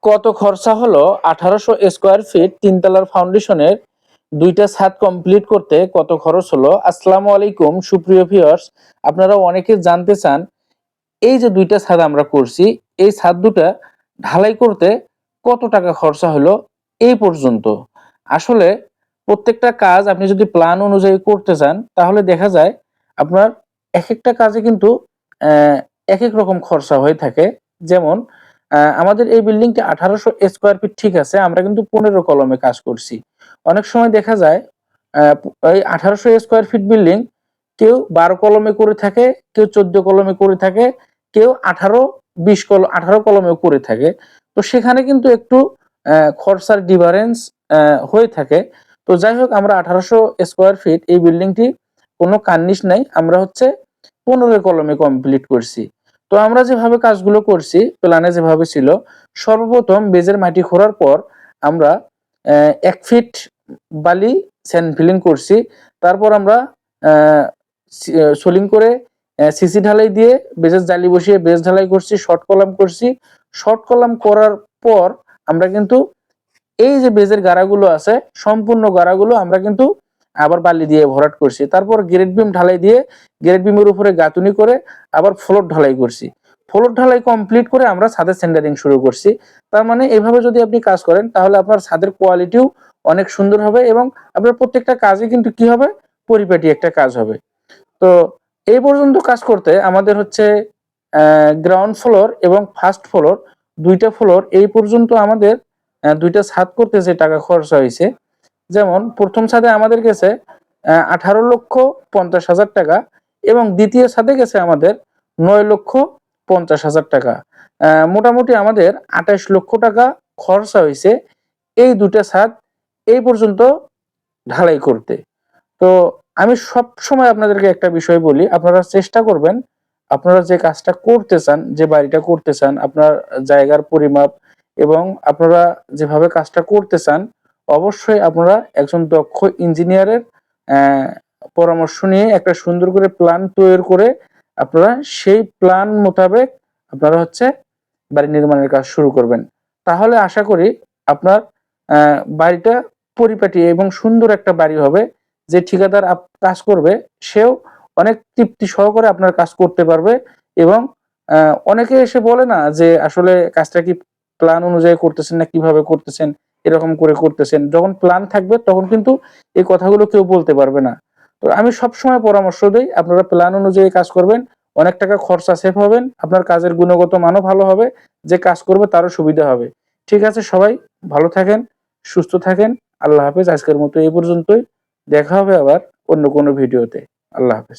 কত খরচা হলো 1800 স্কোয়ার ফিট তিনতলার ফাউন্ডেশনের দুইটা ছাদ কমপ্লিট করতে কত খরচ হলো? আসসালামু আলাইকুম সুপ্রিয় ভিউয়ার্স, আপনারা অনেকে জানতে চান এই যে দুইটা ছাদ আমরা করছি, এই ছাদ দুটা ঢালাই করতে কত টাকা খরচা হলো এই পর্যন্ত। আসলে প্রত্যেকটা কাজ আপনি যদি প্ল্যান অনুযায়ী করতে চান তাহলে দেখা যায় আপনার একেকটা কাজে কিন্তু আহ, এক এক রকম খরচা হয়ে থাকে। যেমন আমাদের এই বিল্ডিংটা 1800 স্কোয়ার ফিট, ঠিক আছে, আমরা কিন্তু 15 কলমে কাজ করছি। অনেক সময় দেখা যায় এই 1800 স্কোয়ার ফিট বিল্ডিং কেউ 12 কলমে করে থাকে, কেউ 14 কলমে করে থাকে, কেউ 18 কলমেও করে থাকে। তো সেখানে কিন্তু একটু খরচার ডিফারেন্স হয়ে থাকে। তো যাই হোক, আমরা 1800 স্কোয়ার ফিট এই বিল্ডিংটি কোনো কার্নিশ নাই, আমরা হচ্ছে 15 কলমে কমপ্লিট করছি। তো আমরা যেভাবে কাজগুলো করছি প্ল্যানে যেভাবে ছিল, সর্বপ্রথম বেজের মাটি খোঁড়ার পর আমরা 1 ফিট বালি স্যান্ড ফিলিং করছি। তারপর আমরা সোলিং করে সিসি ঢালাই দিয়ে বেজের জালি বসিয়ে বেজ ঢালাই করছি, শর্ট কলাম করছি। শর্ট কলাম করার পর আমরা কিন্তু এই যে বেজের গাড়াগুলো আছে, সম্পূর্ণ গাড়াগুলো আমরা কিন্তু আবার বালি দিয়ে ভরাট করছি। তারপর গ্রেড বিম ঢালাই দিয়ে গ্রেড বিমের উপরে গাঁথুনি করে আবার ফ্লোর ঢালাই করছি। ফ্লোর ঢালাই কমপ্লিট করে আমরা ছাদের সেন্টারিং শুরু করছি। তার মানে এইভাবে যদি আপনি কাজ করেন তাহলে আপনার ছাদের কোয়ালিটিও অনেক সুন্দর হবে এবং আপনার প্রত্যেকটা কাজে কিন্তু কি হবে, পরিপাটি একটা কাজ হবে। তো এই পর্যন্ত কাজ করতে আমাদের হচ্ছে গ্রাউন্ড ফ্লোর এবং ফার্স্ট ফ্লোর, দুইটা ফ্লোর এই পর্যন্ত আমাদের দুইটা ছাদ করতে যে টাকা খরচা হয়েছে, যেমন প্রথম ছাদে আমাদের গেছে 18,50,000 টাকা এবং দ্বিতীয় ছাদে গেছে আমাদের 9,50,000 টাকা। মোটামুটি আমাদের 28 লক্ষ টাকা খরচা হয়েছে এই দুটা ছাদ এই পর্যন্ত ঢালাই করতে। তো আমি সব সময় আপনাদেরকে একটা বিষয় বলি, আপনারা চেষ্টা করবেন আপনারা যে কাজটা করতে চান, যে বাড়িটা করতে চান, আপনার জায়গার পরিমাপ এবং আপনারা যেভাবে কাজটা করতে চান, অবশ্যই আপনারা একজন দক্ষ ইঞ্জিনিয়ারের পরামর্শ নিয়ে একটা সুন্দর করে প্ল্যান তৈরি করে আপনারা সেই প্ল্যান মোতাবেক আপনারা হচ্ছে বাড়ি নির্মাণের কাজ শুরু করবেন। তাহলে আশা করি আপনার বাড়িটা পরিপাটি এবং সুন্দর একটা বাড়ি হবে। যে ঠিকাদার কাজ করবে সেও অনেক তৃপ্তি সহকারে আপনার কাজ করতে পারবে এবং অনেকে এসে বলে না যে আসলে কাজটা কি প্ল্যান অনুযায়ী করতেছেন না কিভাবে করতেছেন, এরকম করে করতেছেন। যখন প্ল্যান থাকবে তখন কিন্তু এই কথাগুলো কেউ বলতে পারবে না। তো আমি সবসময় পরামর্শ দেই আপনারা প্ল্যান অনুযায়ী কাজ করবেন, অনেক টাকা খরচা সেভ হবেন, আপনার কাজের গুণগত মানও ভালো হবে, যে কাজ করবে তারও সুবিধা হবে। ঠিক আছে, সবাই ভালো থাকেন, সুস্থ থাকেন। আল্লাহ হাফেজ। আজকের মতো এই পর্যন্তই। দেখা হবে আবার অন্য কোনো ভিডিওতে। আল্লাহ হাফেজ।